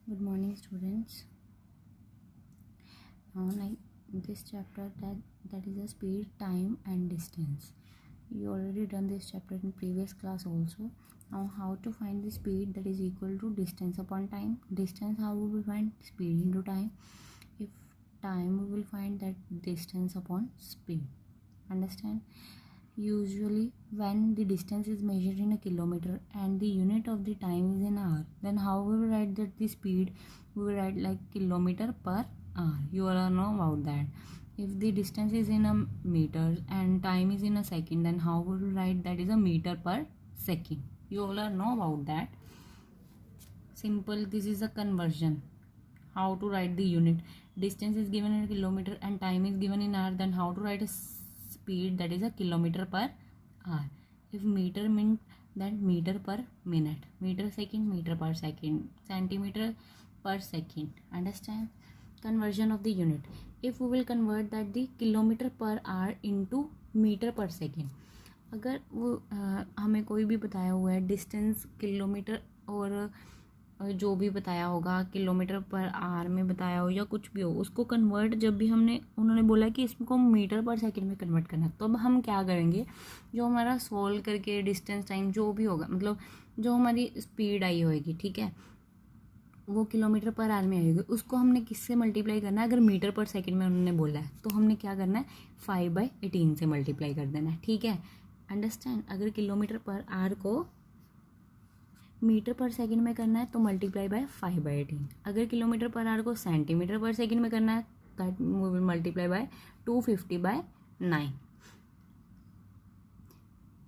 Good morning, students. Now, like this chapter that is a speed, time, and distance. You already done this chapter in previous class also. Now, how to find the speed that is equal to distance upon time. Distance, how we will find speed into time. If time, we will find that distance upon speed. Understand? Usually when the distance is measured in a kilometer and the unit of the time is in hour, then how we will write that the speed? We will write like kilometer per hour. You all know about that. If the distance is in a meter and time is in a second, then how we will write that is a meter per second. You all know about that. Simple. This is a conversion. How to write the unit? Distance is given in a kilometer and time is given in hour, then how to write a speed that is a kilometer per hour. If meter means then meter per minute, meter per second, centimeter per second. Understand? Conversion of the unit. If we will convert that the kilometer per hour into metre per second, अगर वो हमें कोई भी बताया हुआ है distance kilometre और जो भी बताया होगा किलोमीटर पर आवर में बताया हो या कुछ भी हो, उसको कन्वर्ट जब भी उन्होंने बोला कि इसको मीटर पर सेकंड में कन्वर्ट करना है, तो अब हम क्या करेंगे, जो हमारा सोल्व करके डिस्टेंस टाइम जो भी होगा, मतलब जो हमारी स्पीड आई होगी, ठीक है, वो किलोमीटर पर आवर में आएगी, उसको हमने किससे मल्टीप्लाई करना है? अगर मीटर पर सेकंड में उन्होंने बोला है तो हमने क्या करना है, 5/18 से मल्टीप्लाई कर देना है, ठीक है। अंडरस्टैंड? अगर किलोमीटर पर आवर को मीटर पर सेकंड में करना है तो मल्टीप्लाई बाय 5/18। अगर किलोमीटर पर आवर को सेंटीमीटर पर सेकंड में करना है that we will multiply by 250/9।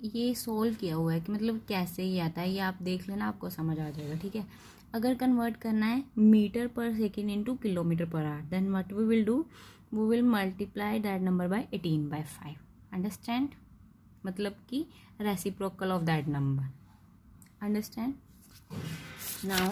ये सोल्व किया हुआ है कि मतलब कैसे ही आता है, ये आप देख लेना, आपको समझ आ जाएगा, ठीक है। अगर कन्वर्ट करना है metre per second into kilometre per hour, then what we will do, we will multiply that number by 18/5। Understand? मतलब कि reciprocal of that number. Understand? Now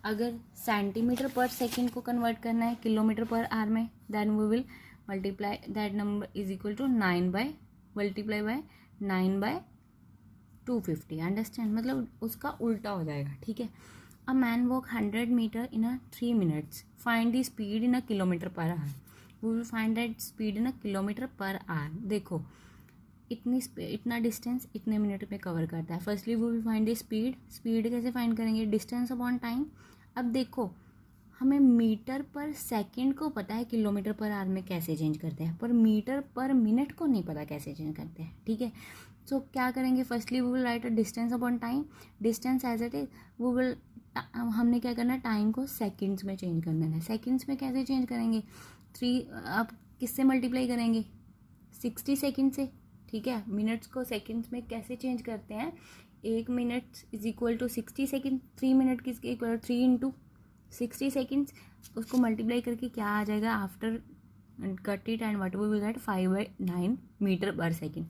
अगर सेंटीमीटर पर सेकेंड को कन्वर्ट करना है किलोमीटर पर आवर में, then we will multiply that number is equal to 9/250। Understand? मतलब उसका उल्टा हो जाएगा, ठीक है। A man walk 100 metre in a 3 minutes, find the speed in a kilometre per hour. We will find that speed in a kilometre per hour. देखो इतना distance इतने मिनट में कवर करता है। Firstly we will find the speed. Speed कैसे find करेंगे? Distance upon time. अब देखो हमें मीटर पर सेकंड को पता है किलोमीटर पर आवर में कैसे चेंज करते हैं, पर मीटर पर मिनट को नहीं पता कैसे चेंज करते हैं, ठीक है। सो क्या करेंगे, firstly we will write a distance upon time. Distance as it is we will, हमने क्या करना है, टाइम को सेकंड्स में चेंज कर देना है। सेकंड्स में कैसे चेंज करेंगे? 3 अब किससे मल्टीप्लाई करेंगे? 60 सेकंड से, ठीक है। मिनट्स को सेकंड्स में कैसे चेंज करते हैं? 1 minute is equal to 60 second. 3 minute किसके इक्वल? 3 into 60 seconds. उसको मल्टीप्लाई करके क्या आ जाएगा? After cut it and what we will get 5/9 metre per second.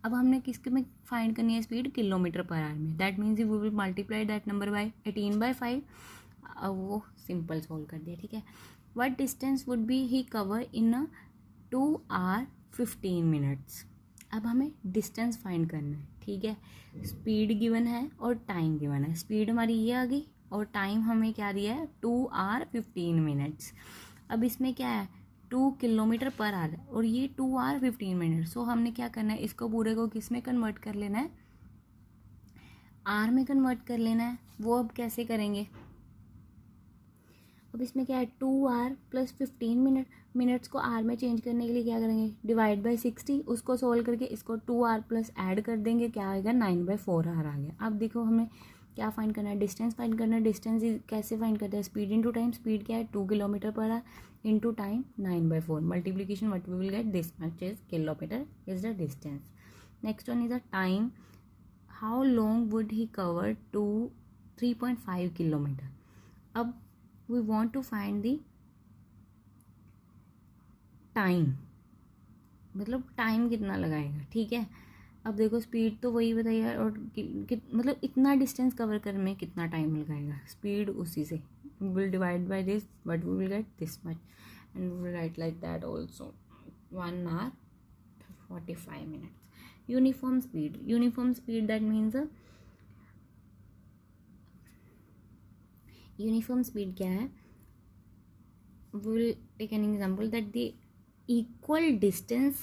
अब हमने किसके में फाइंड करनी है स्पीड? किलोमीटर पर आवर में। That means we will multiply that number by 18/5। अब वो सिंपल सोल्व कर दिया, ठीक है। What distance would be he cover in a 2 hour 15 minutes। अब हमें डिस्टेंस फाइंड करना है, ठीक है। स्पीड गिवन है और टाइम गिवन है। स्पीड हमारी ये आ गई और टाइम हमें क्या दिया है? 2 hour 15 minutes। अब इसमें क्या है? 2 किलोमीटर पर आवर और ये 2 hour 15 minutes। सो हमने क्या करना है, इसको पूरे को किस में कन्वर्ट कर लेना है? आर में कन्वर्ट कर लेना है। वो अब कैसे करेंगे? अब इसमें क्या है? 2 hour प्लस 15 मिनट्स को आर में चेंज करने के लिए क्या करेंगे? Divide by 60। उसको सोल्व करके इसको 2 hour प्लस ऐड कर देंगे, क्या आएगा? 9/4 hour आ गया। अब देखो हमें क्या फाइंड करना है? डिस्टेंस फाइंड करना है। डिस्टेंस कैसे फाइंड करते हैं? Speed into time. स्पीड क्या है? 2 kilometre per hour into time 9/4। Multiplication what we will get, this much is kilometre is the distance. Next one is the time. How long would he cover to 3.5 kilometre. अब we want to find the time, मतलब time कितना लगाएगा, ठीक है। अब देखो speed तो वही बताइए और मतलब इतना डिस्टेंस कवर करने में कितना टाइम लगाएगा, स्पीड उसी से will divide by this but we will get this much and we will write like that also 1 hour 45 minutes। Uniform speed that means uniform speed क्या है? we will take an example that the equal distance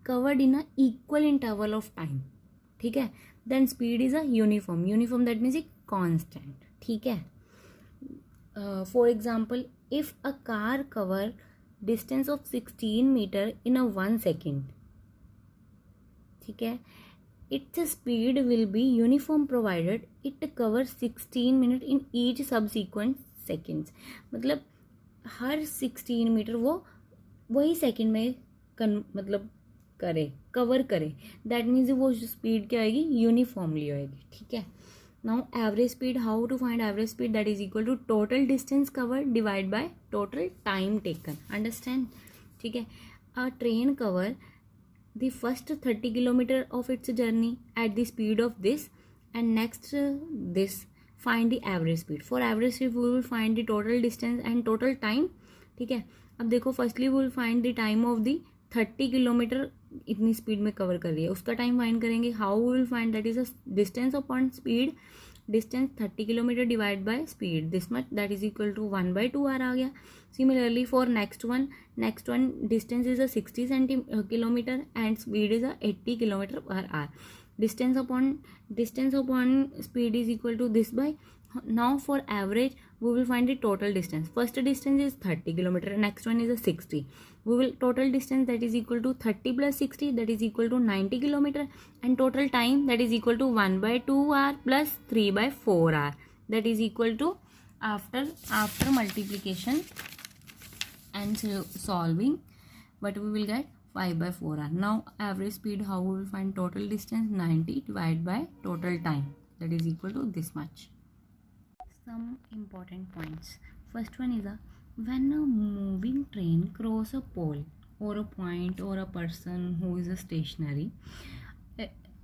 covered in a equal interval of time, ठीक है, then speed is a uniform that means a constant, ठीक है. For example, if a car cover distance of 16 meter in a 1 second, ठीक है, its speed will be uniform provided it covers 16 minutes in each subsequent seconds. मतलब हर 16 metre वो वही second में मतलब cover करे, दैट मीन्स वो स्पीड क्या आएगी, यूनिफॉर्मली आएगी, ठीक है. Now average speed, how to find average speed? That is equal to total distance cover divide by total time taken. Understand, ठीक है. A train cover the first 30 kilometer of its journey at the speed of this and next this, find the average speed. For average speed we will find the total distance and total time, ठीक है. अब देखो, firstly we will find the time of the 30 kilometre इतनी speed में cover कर रही है, उसका टाइम फाइंड करेंगे. How we will find that is a distance upon speed, distance 30 kilometre divide by speed this much, that is equal to 1/2 आ गया. Similarly for next one distance is a 60 kilometre and speed is a 80 kilometre per hour. Distance upon speed is equal to this by. Now for average we will find the total distance. First distance is 30 kilometer, next one is a 60. We will total distance that is equal to 30 plus 60, that is equal to 90 kilometer, and total time that is equal to 1/2 hour plus 3/4 hour, that is equal to after multiplication and solving what we will get 5/4 hour. Now average speed, how we will find total distance? 90 divided by total time, that is equal to this much. Some important points. First one is when a moving train cross a pole or a point or a person who is a stationary,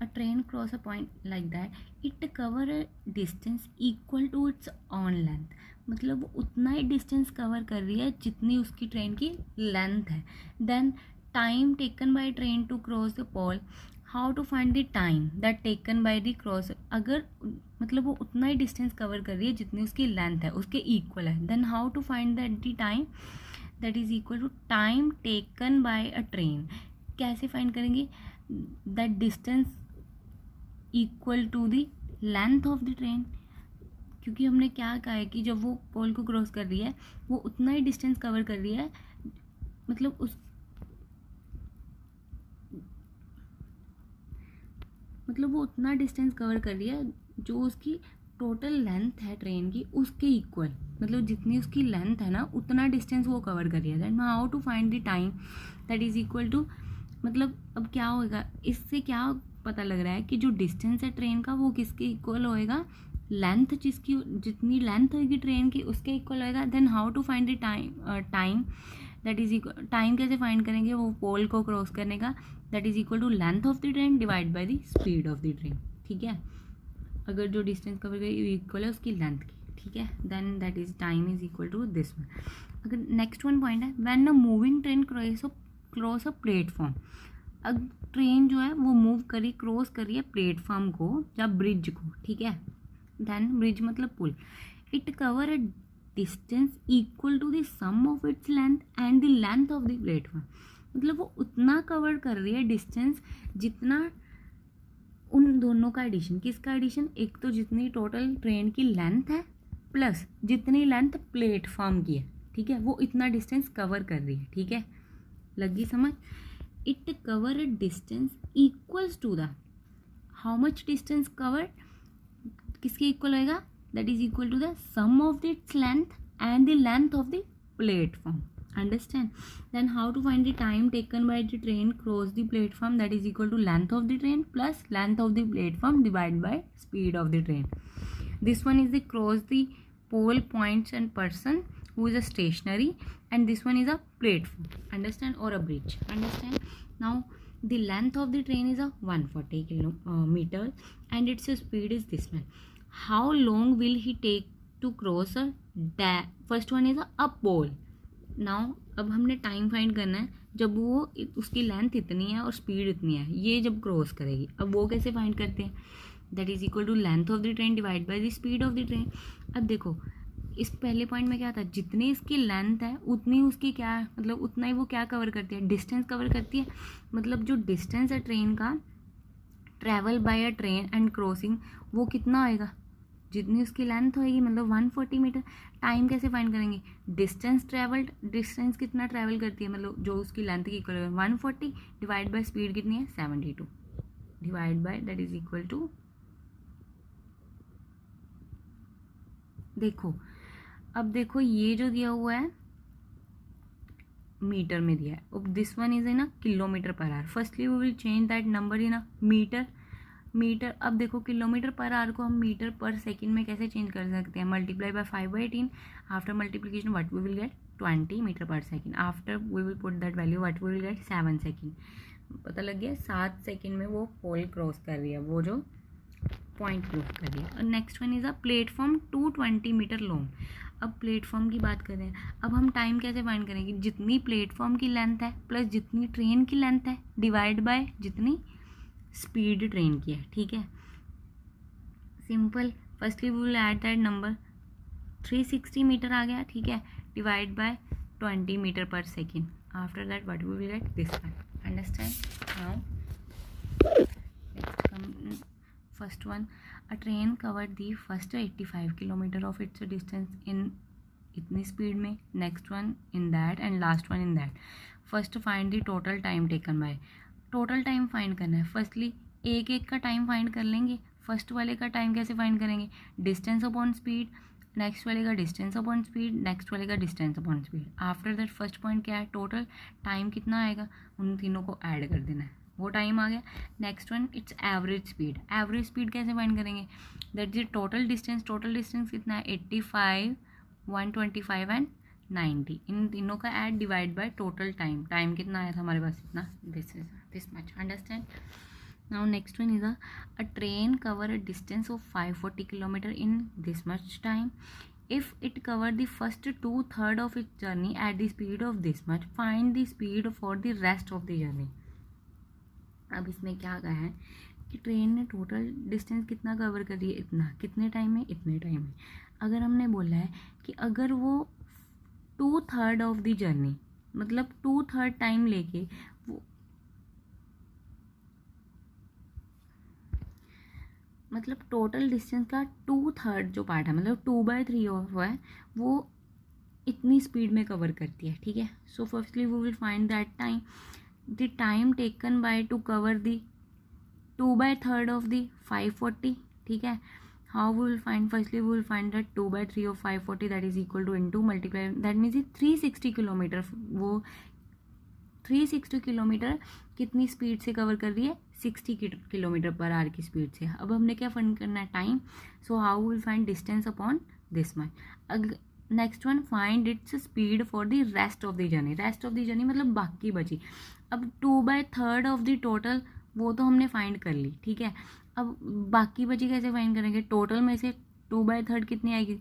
a train cross a point like that, it cover a distance equal to its own length. मतलब उतना ही distance cover कर रही है जितनी उसकी train की length है. Then time taken by train to cross the pole, how to find the time that taken by the cross. अगर मतलब वो उतना ही डिस्टेंस कवर कर रही है जितनी उसकी लेंथ है, उसके इक्वल है, then how to find that the time that is equal to time taken by a train. कैसे फाइंड करेंगे? That distance equal to the length of the train, क्योंकि हमने क्या कहा है कि जब वो पोल को क्रॉस कर रही है वो उतना ही डिस्टेंस कवर कर रही है, मतलब वो उतना डिस्टेंस कवर कर रही है जो उसकी टोटल लेंथ है ट्रेन की उसके इक्वल, मतलब जितनी उसकी लेंथ है ना उतना डिस्टेंस वो कवर कर रही है. Then how to find the time that is equal to, मतलब अब क्या होगा, इससे क्या पता लग रहा है कि जो डिस्टेंस है ट्रेन का वो किसके इक्वल होएगा, लेंथ जितनी लेंथ होगी ट्रेन की उसके इक्वल होएगा. Then how to find the time that is equal, time कैसे फाइंड करेंगे वो पोल को क्रॉस करने का, that is equal to length of the train divide by the speed of the train, ठीक है. अगर जो डिस्टेंस कवर करेगी इक्वल है उसकी लेंथ की, ठीक है, then that is time is equal to this one. अगर नेक्स्ट वन पॉइंट है when a moving train cross a platform. अब ट्रेन जो है वो मूव क्रॉस कर रही है प्लेटफॉर्म को या ब्रिज को, ठीक है. देन ब्रिज मतलब पुल. It cover a distance equal to the sum of its length and the length of the platform. मतलब वो उतना कवर कर रही है डिस्टेंस जितना उन दोनों का एडिशन. किसका एडिशन? एक तो जितनी टोटल ट्रेन की लेंथ है प्लस जितनी लेंथ प्लेटफॉर्म की है, ठीक है, वो इतना डिस्टेंस कवर कर रही है, ठीक है. लगी समझ? It cover a distance equals to the, how much distance cover किसके इक्वल होएगा? That is equal to the sum of its length and the length of the platform. Understand? Then how to find the time taken by the train cross the platform, that is equal to length of the train plus length of the platform divided by speed of the train. This one is the cross the pole points and person who is a stationary, and this one is a platform. Understand? Or a bridge. Understand? Now the length of the train is a 140 kilometer and its speed is this one. How long will he take to cross a first one is a pole. Now अब हमने time find करना है जब वो उसकी length इतनी है और स्पीड इतनी है, ये जब क्रॉस करेगी. अब वो कैसे फाइंड करते हैं? That is equal to length of the train divide by the speed of the train. अब देखो इस पहले पॉइंट में क्या था, जितनी इसकी लेंथ है उतनी उसकी क्या है, मतलब उतना ही वो क्या कवर करती है, डिस्टेंस कवर करती है। मतलब जो डिस्टेंस है ट्रेन का travel by a train and crossing, वो कितना होएगा, जितनी उसकी लेंथ होएगी, मतलब 140 मीटर। टाइम कैसे फाइंड करेंगे, डिस्टेंस ट्रैवल्ड, डिस्टेंस कितना ट्रैवल करती है, मतलब जो उसकी लेंथ की इक्वल है 140 डिवाइड बाय स्पीड कितनी है 72 divide by that is equal to, देखो अब देखो ये जो दिया हुआ है मीटर में दिया है, अब this one is in a kilometre per hour. Firstly we will change that number in a metre. अब देखो किलोमीटर पर आवर को हम मीटर पर सेकंड में कैसे चेंज कर सकते हैं, multiply by 5/18, after multiplication what we will get 20 metre per second, after we will put that value what we will get 7 second. पता लग गया 7 सेकंड में वो पोल क्रॉस कर रही है, वो जो पॉइंट क्रॉस कर रही है। और next one is a platform 220 metre long. अब प्लेटफॉर्म की बात करें, अब हम टाइम कैसे फाइंड करेंगे, जितनी प्लेटफॉर्म की लेंथ है प्लस जितनी ट्रेन की लेंथ है डिवाइड बाय जितनी स्पीड ट्रेन की है। ठीक है, simple. Firstly we will add that number 360 metre आ गया, ठीक है, divide by 20 metre per second, after that what we will get this one. Understand now? Next come first one, a train covered the first 85 kilometre of its distance in इतनी speed में, next one in that and last one in that. First find the total time taken bye, total time find करना है। Firstly एक एक का time find कर लेंगे। First वाले का टाइम कैसे फाइंड करेंगे, डिस्टेंस अपॉन स्पीड, नेक्स्ट वाले का डिस्टेंस अपॉन स्पीड, नेक्स्ट वाले का distance upon speed. After that first point क्या है, टोटल टाइम कितना आएगा, उन तीनों को ऐड कर देना है, वो टाइम आ गया। Next one it's average speed, average speed कैसे फाइंड करेंगे, that is total distance, total distance कितना है 85, 125 एंड 90, इन तीनों का add divide by total time, time कितना आया था हमारे पास इतना, this much. Understand? Now next one is a train cover a distance of 540 kilometre in this much time, if it cover the first 2/3 of its journey at the speed of this much, find the speed for the rest of the journey. अब इसमें क्या कहा है कि train ने total distance कितना cover कर रही है, इतना, कितने टाइम में, इतने टाइम में। अगर हमने बोला है कि अगर वो 2/3 ऑफ द जर्नी, मतलब 2/3 टाइम लेके वो, मतलब टोटल डिस्टेंस का 2/3 जो पार्ट है, मतलब 2/3 हुआ है, वो इतनी स्पीड में कवर करती है। ठीक है, so firstly we will find that time, the time taken by to cover the 2/3 of the 540। ठीक है, how we will find, firstly we will find that 2/3 of 540 that is equal to into multiply, that means 360 kilometre, वो 360 kilometre कितनी speed से cover कर रही है, 60 kilometre per our की speed से। अब हमने क्या फाइंड करना है, time, so how will find distance upon this much. Next one, find its speed for the rest of the journey, rest of the journey मतलब बाकी बची। अब 2/3 ऑफ द टोटल वो तो हमने फाइंड कर ली, ठीक है, अब बाकी बची कैसे फाइंड करेंगे, टोटल में से 2/3 कितनी आएगी,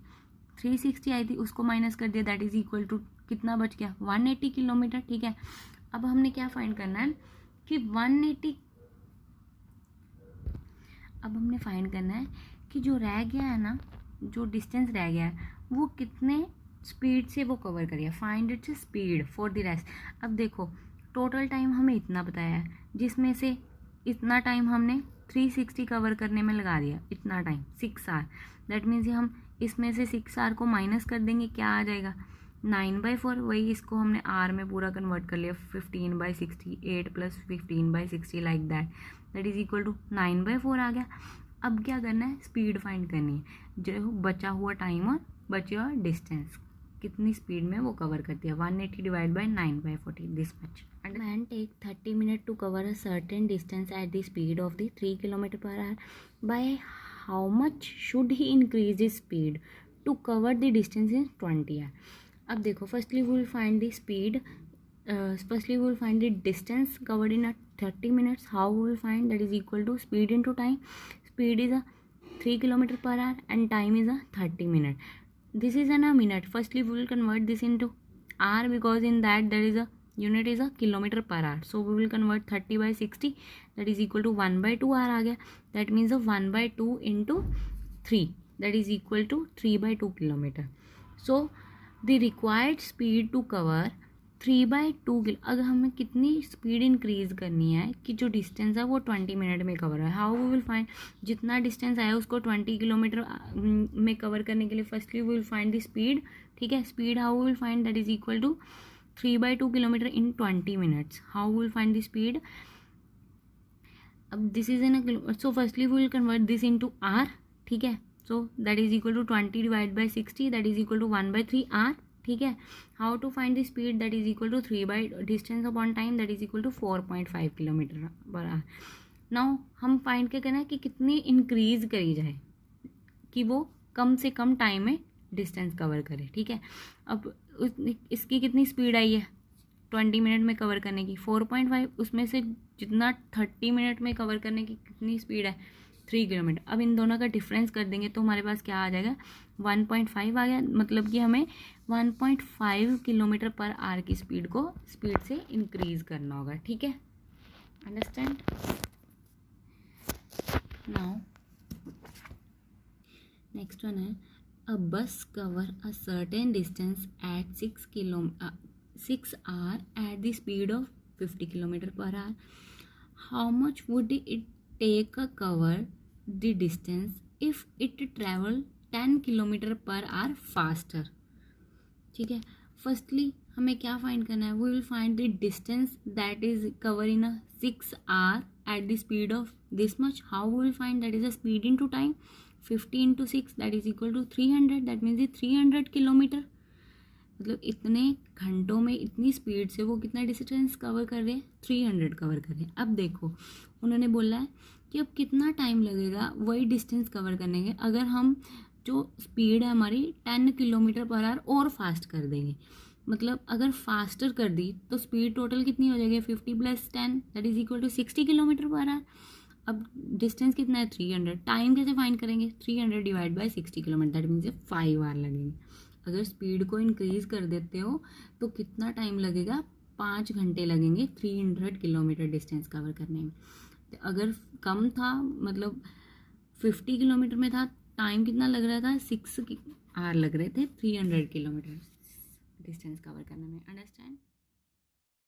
360 आई थी, उसको माइनस कर दिया, दैट इज इक्वल टू कितना बच गया, 180 किलोमीटर। ठीक है, अब हमने क्या फाइंड करना है कि 180, अब हमने फाइंड करना है कि जो रह गया है ना, जो डिस्टेंस रह गया है वो कितने स्पीड से वो कवर करिए, find its speed for the rest. अब देखो टोटल टाइम हमें इतना बताया है, जिसमें से इतना टाइम हमने 360 कवर करने में लगा दिया, इतना टाइम 6 आवर, दैट मीन्स हम इसमें से 6 आवर को माइनस कर देंगे, क्या आ जाएगा 9/4, वही इसको हमने आर में पूरा कन्वर्ट कर लिया, 15/60, 8 + 15/60 like that is equal to 9/4 आ गया। अब क्या करना है, स्पीड फाइंड करनी है, जो बचा हुआ टाइम और बचे हुआ डिस्टेंस कितनी स्पीड में वो कवर करती है, 180 divide by 9/40, this much. And man take 30 minutes to cover a certain distance at the speed of the 3 km/h. By how much should he increase his speed to cover the distance in 20 hours? अब देखो firstly we will find the speed, firstly we will find the distance covered in a 30 minutes. How we will find, that is equal to speed into time. Speed is a 3 km/h and time is a 30 minutes. This is in a minute. Firstly we will convert this into hour, because in that there is a unit is a kilometre per hour. So we will convert 30/60 that is equal to 1/2 hour आ गया. That means 1/2 into 3 that is equal to 3/2 kilometre. So the required speed to cover 3/2 kilo. अगर हमें कितनी speed increase करनी है कि जो distance है वो 20 मिनट में कवर है. हाउ वी विल फाइंड, जितना डिस्टेंस आया उसको 20 किलोमीटर में कवर करने के लिए firstly we will find the speed. ठीक है, speed how we will find, that is equal to 3/2 kilometre in 20 minutes. How we will find the speed. अब this is in a, so firstly we will convert this into hour. ठीक है, so that is equal to 20 divide by 60 that is equal to 1/3 आर. ठीक है, how to find the speed, that is equal to 3 by distance upon time that is equal to 4.5 kilometre per hour. Now हम find क्या करना है कि कितनी increase करी जाए कि वो कम से कम टाइम में डिस्टेंस कवर करे. ठीक है, अब इसकी कितनी स्पीड आई है 20 मिनट में कवर करने की 4.5, उसमें से जितना 30 मिनट में कवर करने की कितनी स्पीड है 3 किलोमीटर. अब इन दोनों का डिफरेंस कर देंगे तो हमारे पास क्या आ जाएगा 1.5 आ गया. मतलब कि हमें 1.5 किलोमीटर पर आवर की स्पीड से इंक्रीज करना होगा. ठीक है, अंडरस्टैंड. नाउ नेक्स्ट वन है a bus cover a certain distance at 6 hour at the speed of 50 kilometer per hour. How much would it take a cover the distance if it travel 10 kilometer per hour faster. ठीक है, firstly हमें क्या find करना है, we will find the distance that is cover in a 6 hour at the speed of this much. How we will find, that is a speed into time. 50 into 6 that is equal to 300. that means 300 kilometre. मतलब इतने घंटों में इतनी speed से वो कितना distance cover कर रहे हैं 300 कवर कर रहे हैं. अब देखो उन्होंने बोला है कि अब कितना टाइम लगेगा वही डिस्टेंस कवर करने के अगर हम जो स्पीड है हमारी 10 किलोमीटर पर आवर और फास्ट कर देंगे. मतलब अगर फास्टर कर दी तो स्पीड टोटल कितनी हो जाएगी 50 + 10 that is equal to 60 kilometre per hour. अब डिस्टेंस कितना है 300. टाइम कैसे फाइंड करेंगे 300 divide by 60 kilometre that means 5 hour लगेंगे. अगर स्पीड को इंक्रीज़ कर देते हो तो कितना टाइम लगेगा 5 घंटे लगेंगे 300 किलोमीटर डिस्टेंस कवर करने में. तो अगर कम था मतलब 50 किलोमीटर में था टाइम कितना लग रहा था 6 आवर लग रहे थे 300 किलोमीटर डिस्टेंस कवर करने में. अंडरस्टैंड.